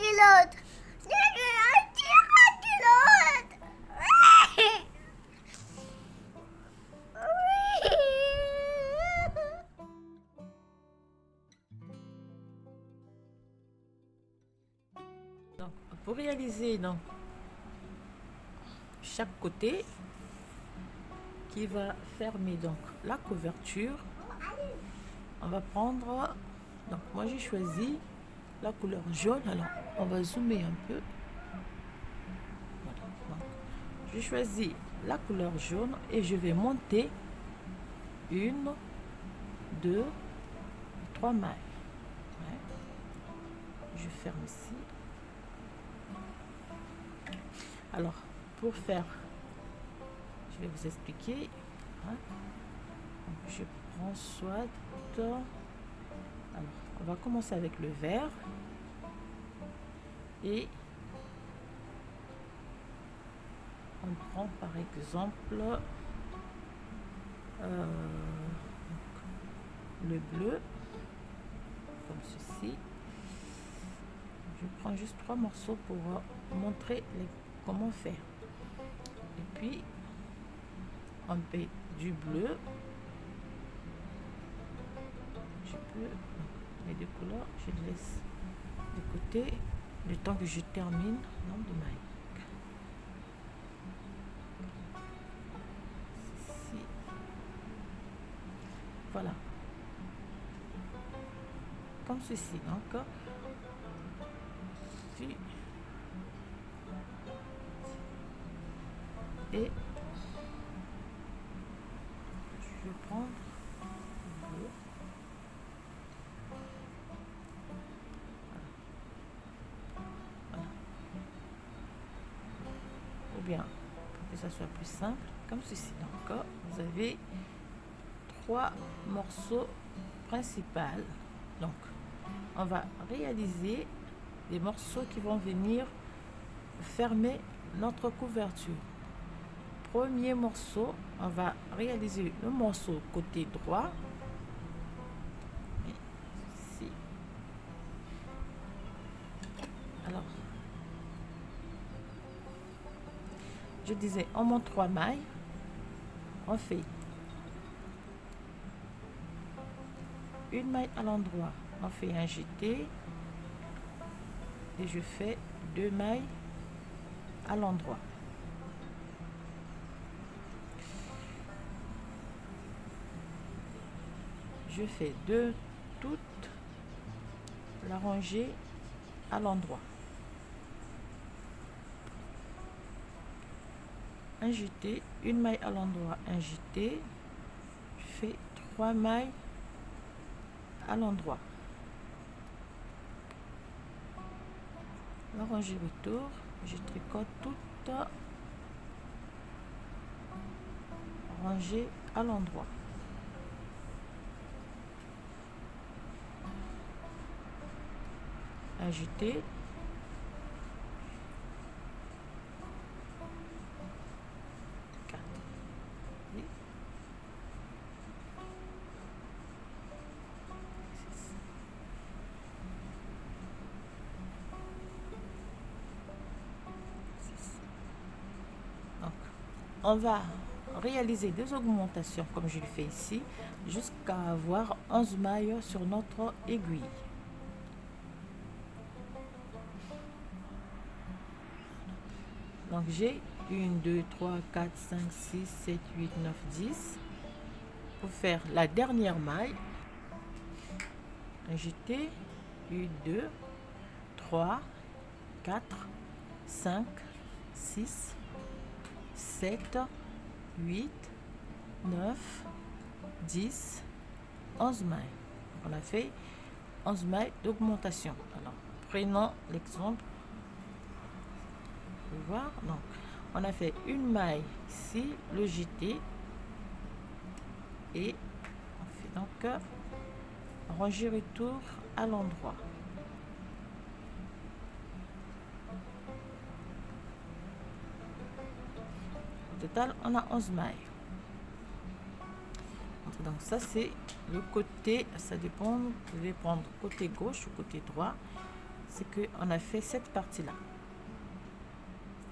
culotte. Donc, pour réaliser donc, chaque côté qui va fermer donc la couverture, on va prendre, donc moi j'ai choisi la couleur jaune. Alors on va zoomer un peu. Voilà. Donc, j'ai choisi la couleur jaune et je vais monter 1, 2, 3 mailles. Ouais. Je ferme ici. Alors pour faire, je vais vous expliquer, hein. Donc, je prends soit, alors on va commencer avec le vert et on prend par exemple le bleu comme ceci. Je prends juste 3 morceaux pour montrer comment faire. Et puis on met du bleu. Je peux les deux couleurs, je les laisse de côté le temps que je termine nombre de mailles. Ceci. Voilà. Comme ceci. Donc, puis et je vais prendre le bleu. Voilà. Ou bien, pour que ça soit plus simple, comme ceci. Donc, vous avez 3 morceaux principaux. Donc, on va réaliser des morceaux qui vont venir fermer notre couverture. Premier morceau, on va réaliser le morceau côté droit. Ici. Alors, je disais, on monte 3 mailles, on fait une maille à l'endroit, on fait un jeté et je fais 2 mailles à l'endroit. Je fais toute la rangée à l'endroit. Un jeté, une maille à l'endroit, un jeté. Je fais 3 mailles à l'endroit. La rangée retour, je tricote toute rangée à l'endroit. Un jeté, on va réaliser des augmentations comme je le fais ici jusqu'à avoir 11 mailles sur notre aiguille. Donc j'ai 1, 2, 3, 4, 5, 6, 7, 8, 9, 10. Pour faire la dernière maille, un jeté, 1, 2, 3, 4, 5, 6, 7, 8, 9, 10, 11 mailles. On a fait 11 mailles d'augmentation. Alors, prenons l'exemple. Vous voyez, donc, on a fait une maille ici, le jeté, et on fait donc rangée retour à l'endroit. Au total, on a 11 mailles. Donc ça c'est le côté, ça dépend, vous pouvez prendre côté gauche ou côté droit, c'est qu'on a fait cette partie-là.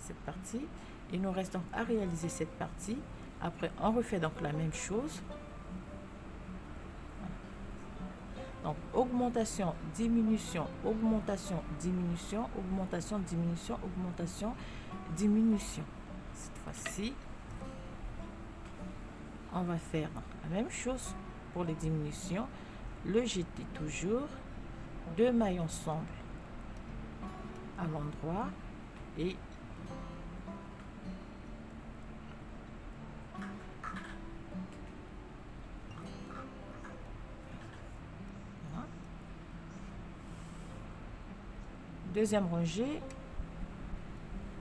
Cette partie, il nous reste donc à réaliser cette partie. Après, on refait donc la même chose. Donc, augmentation, diminution, augmentation, diminution, augmentation, diminution, augmentation, diminution. Cette fois-ci, on va faire la même chose pour les diminutions. Le jeter toujours, 2 mailles ensemble à l'endroit et voilà. Deuxième rangée,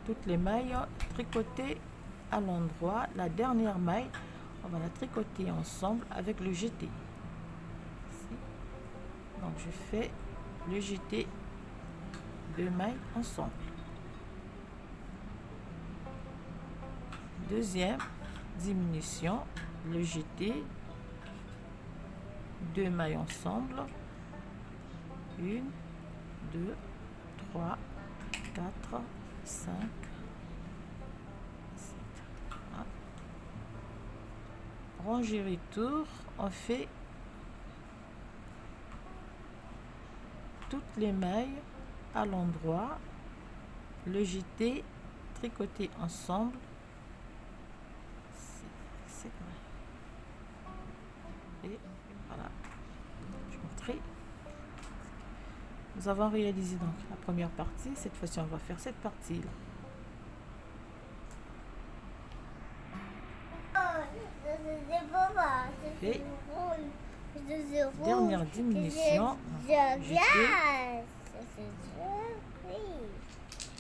toutes les mailles tricotées à l'endroit. La dernière maille, on va la tricoter ensemble avec le jeté. Donc je fais le jeté, 2 mailles ensemble. Deuxième diminution, le jeté, 2 mailles ensemble, 1, 2, 3, 4, 5, 7. Voilà. Rangée retour, on fait toutes les mailles à l'endroit, le jeté, tricoter ensemble. C'est vrai. Et voilà, je montrerai. Nous avons réalisé donc la première partie. Cette fois-ci, on va faire cette partie-là. Et dernière diminution, jeté,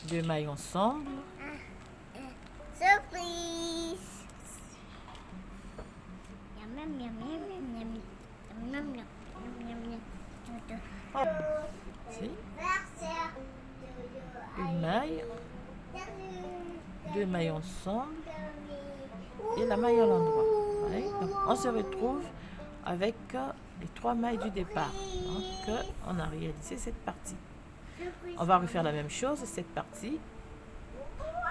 2 mailles ensemble. Surprise! Ici, une maille, 2 mailles ensemble et la maille à l'endroit. Ouais. Donc, on se retrouve avec les 3 mailles du départ. Donc, on a réalisé cette partie. On va refaire la même chose, cette partie.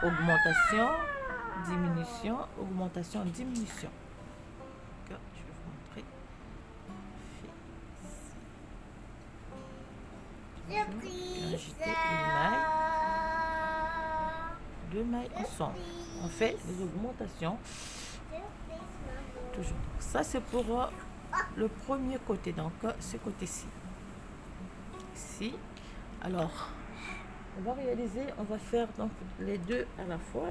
Augmentation, diminution, augmentation, diminution. Donc, je vais vous montrer. Ajouter une maille, 2 mailles ensemble. On fait les augmentations. Toujours. Ça, c'est pour le premier côté, donc ce côté-ci. Ici. Alors, on va réaliser, on va faire donc les deux à la fois.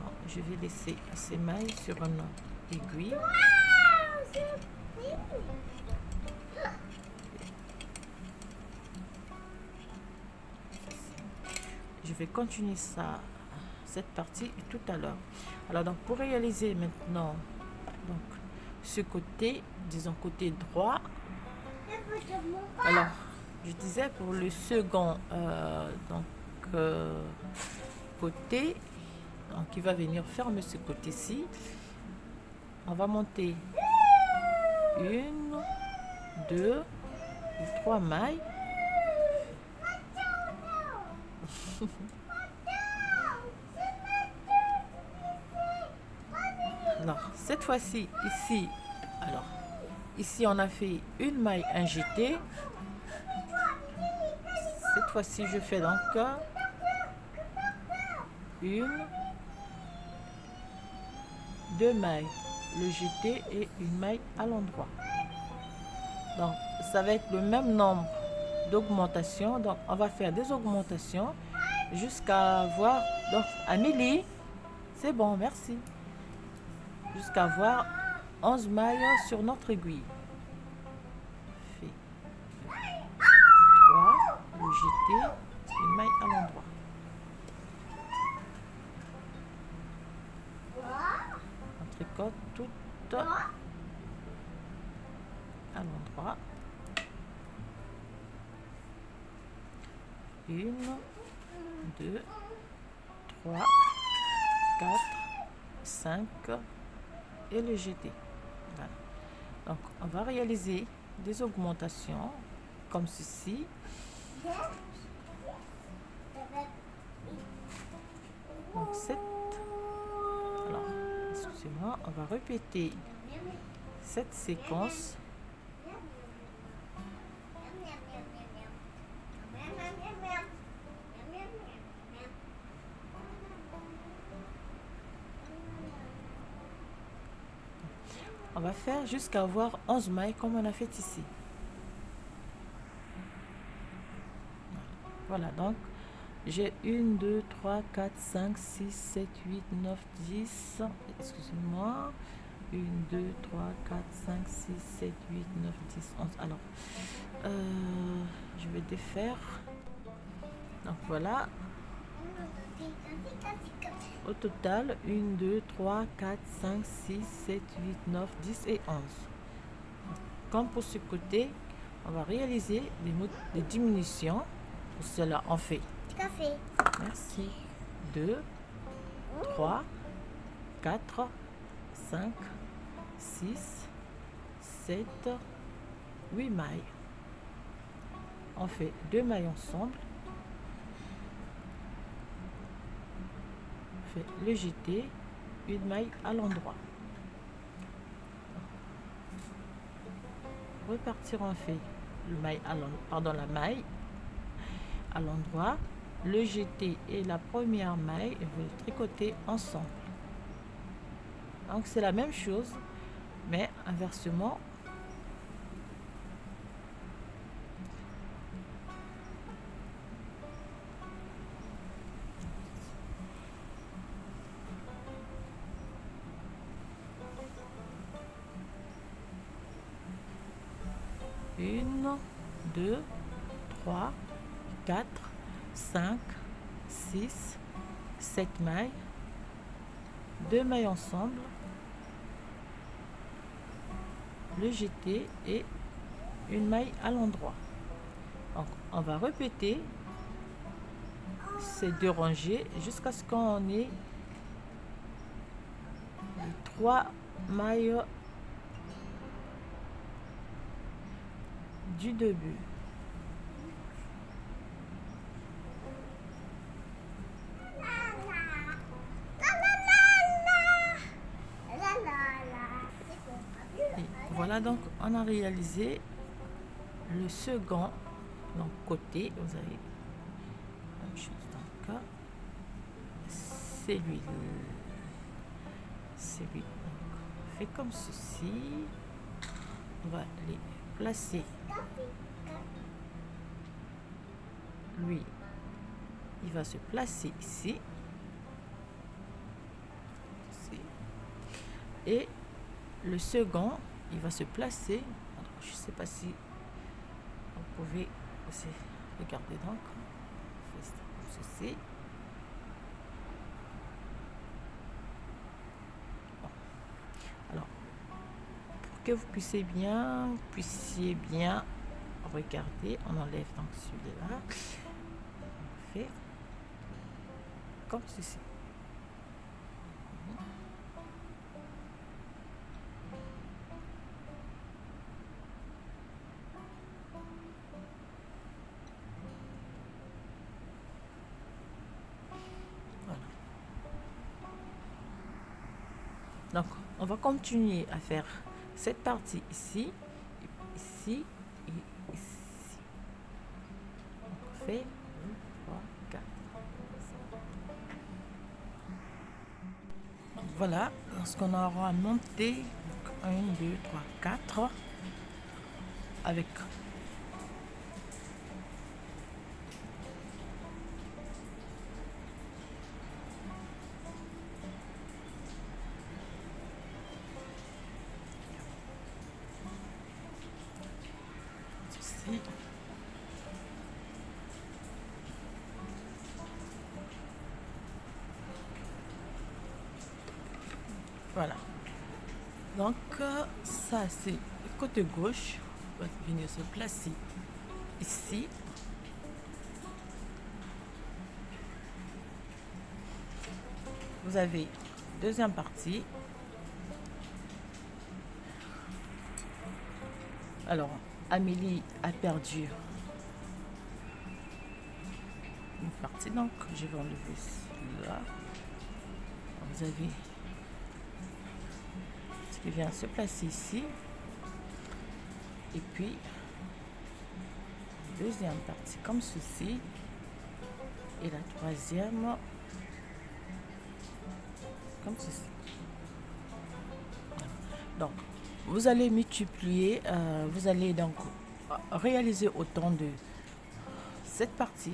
Bon, je vais laisser ces mailles sur une aiguille. Je vais continuer cette partie tout à l'heure. Alors donc pour réaliser maintenant donc ce côté, disons côté droit. Alors je disais pour le second côté, donc il va venir fermer ce côté-ci. On va monter 1, 2 et 3 mailles. Alors, cette fois-ci, ici, alors, ici, on a fait une maille injetée. Cette fois-ci, je fais donc 1, 2 mailles, le jeté et une maille à l'endroit. Donc, ça va être le même nombre d'augmentations. Donc, on va faire des augmentations jusqu'à voir. Donc, Amélie, c'est bon, merci. Jusqu'à avoir 11 mailles sur notre aiguille. Fait 3, le jeté, une maille à l'endroit. On tricote toutes à l'endroit. 1, 2, 3, 4, 5 et le jeté. Voilà. Donc on va réaliser des augmentations comme ceci. Donc 7. Alors, excusez-moi, on va répéter cette séquence. On va faire jusqu'à avoir 11 mailles comme on a fait ici. Voilà, donc j'ai 1, 2, 3, 4, 5, 6, 7, 8, 9, 10. Excusez-moi. 1, 2, 3, 4, 5, 6, 7, 8, 9, 10, 11. Alors, je vais défaire. Donc voilà. Au total, 1, 2, 3, 4, 5, 6, 7, 8, 9, 10 et 11. Comme pour ce côté, on va réaliser des diminutions. Pour cela, on fait. Café. Merci. 2, 3, 4, 5, 6, 7, 8 mailles. On fait 2 mailles ensemble. On fait le jeté, une maille à l'endroit. Repartir, on fait le maille la maille à l'endroit, le jeté et la première maille et vous les tricotez ensemble. Donc c'est la même chose mais inversement. Une, 2, 3, 4, 5, 6, 7 mailles, 2 mailles ensemble, le jeté et une maille à l'endroit. Donc on va répéter ces 2 rangées jusqu'à ce qu'on ait 3 mailles du début. Et voilà, donc on a réalisé le second donc côté. Vous avez la même chose, donc c'est lui, donc on fait comme ceci. On va les placer. Lui, il va se placer ici. Et le second, il va se placer. Alors, je ne sais pas si vous pouvez aussi regarder, donc on fait ça comme ceci. Bon. Alors, pour que vous puissiez bien regarder, on enlève donc celui-là. On fait comme ceci. Donc, on va continuer à faire cette partie ici, ici et ici. Donc, on fait 1, 3, 4. Donc, voilà, lorsqu'on aura monté 1, 2, 3, 4 avec ceci. Voilà. Donc, ça, c'est le côté gauche. On va venir se placer ici. Vous avez deuxième partie. Alors, Amélie a perdu une partie, donc je vais enlever celui-là. Vous avez ce qui vient se placer ici. Et puis, deuxième partie comme ceci. Et la troisième comme ceci. Donc, vous allez multiplier, vous allez donc réaliser autant de cette partie,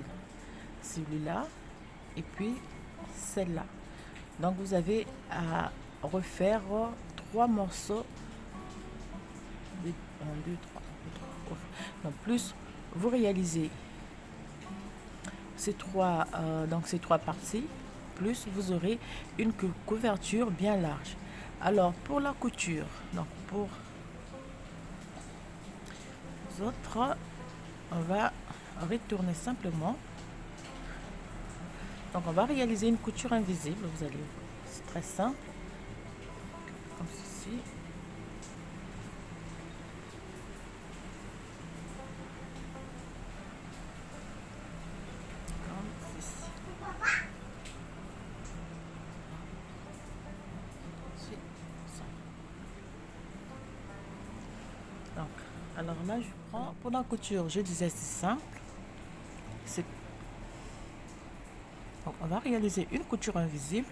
celui-là, et puis celle-là. Donc, vous avez à refaire 3 morceaux de 1, 2, 3. Donc, plus vous réalisez ces trois parties, plus vous aurez une couverture bien large. Alors pour la couture, donc pour les autres, on va retourner simplement. Donc on va réaliser une couture invisible. Vous allez voir, c'est très simple, comme ceci. Donc, alors là, je prends pour la couture, je disais c'est simple. Donc, on va réaliser une couture invisible.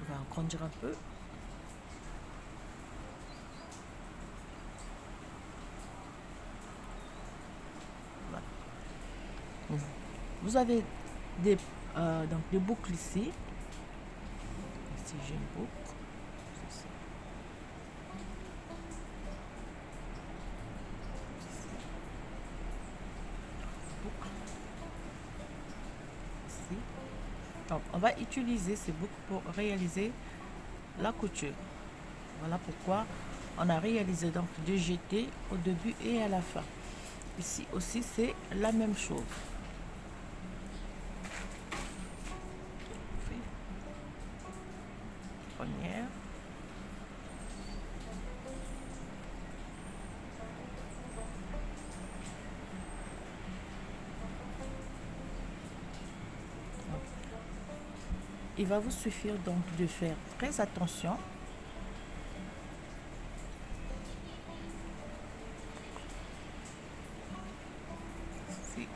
On va agrandir un peu. Voilà. Vous avez donc des boucles ici. Ici, j'ai une boucle. Donc, on va utiliser ces boucles pour réaliser la couture. Voilà pourquoi on a réalisé donc deux jetés au début et à la fin. Ici aussi, c'est la même chose. Première. Il va vous suffire donc de faire très attention. Ici.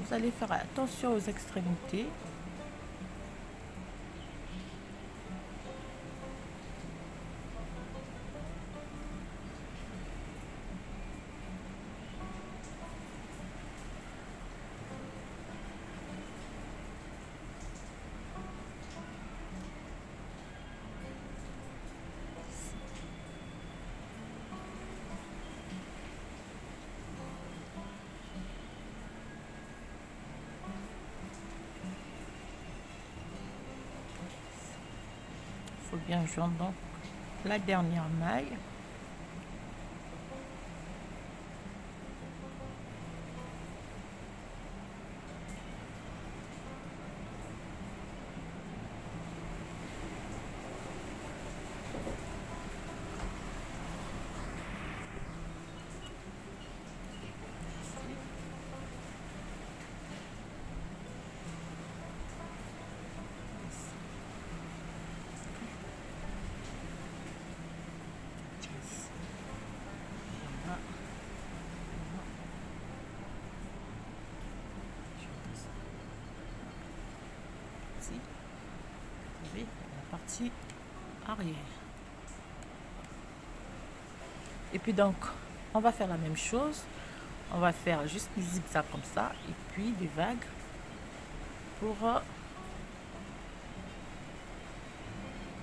Vous allez faire attention aux extrémités. Il faut bien joindre donc la dernière maille. Oui, la partie arrière. Et puis donc, on va faire la même chose. On va faire juste des zigzags comme ça et puis des vagues pour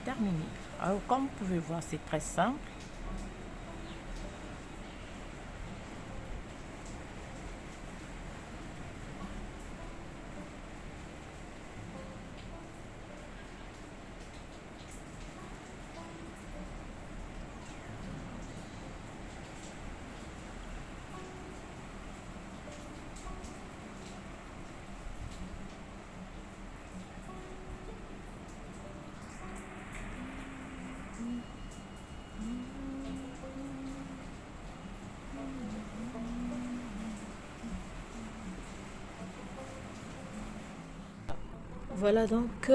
terminer. Alors, comme vous pouvez voir, c'est très simple. Voilà donc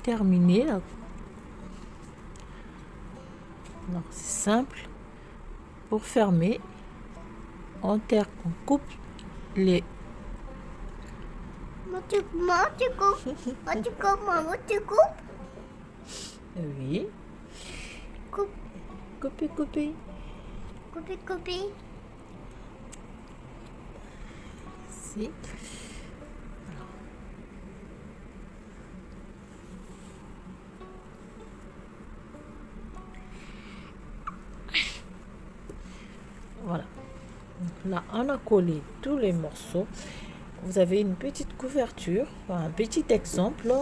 terminé. Donc c'est simple. Pour fermer, on coupe les. Tu coupes. Oui. Coupe. Couper. Couper. Si. Voilà. Donc là, on a collé tous les morceaux. Vous avez une petite couverture, un petit exemple.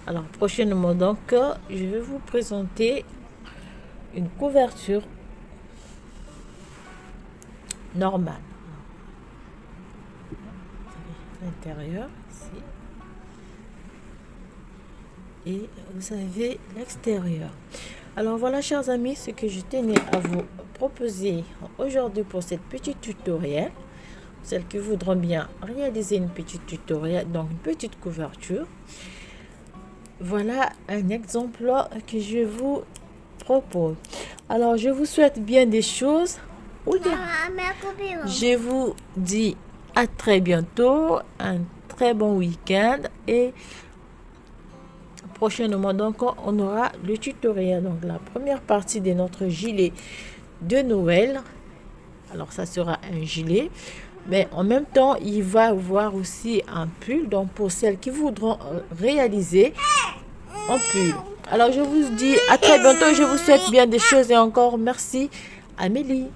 Alors, prochainement, donc, je vais vous présenter une couverture normale. L'intérieur, ici. Et vous avez l'extérieur. Alors voilà, chers amis, ce que je tenais à vous proposer aujourd'hui pour cette petite tutoriel. Celles qui voudront bien réaliser une petite tutoriel, donc une petite couverture. Voilà un exemple que je vous propose. Alors, je vous souhaite bien des choses. Je vous dis à très bientôt, un très bon week-end et prochainement donc on aura le tutoriel, donc la première partie de notre gilet de Noël. Alors ça sera un gilet, mais en même temps il va avoir aussi un pull, donc pour celles qui voudront réaliser un pull. Alors je vous dis à très bientôt, je vous souhaite bien des choses et encore merci Amélie.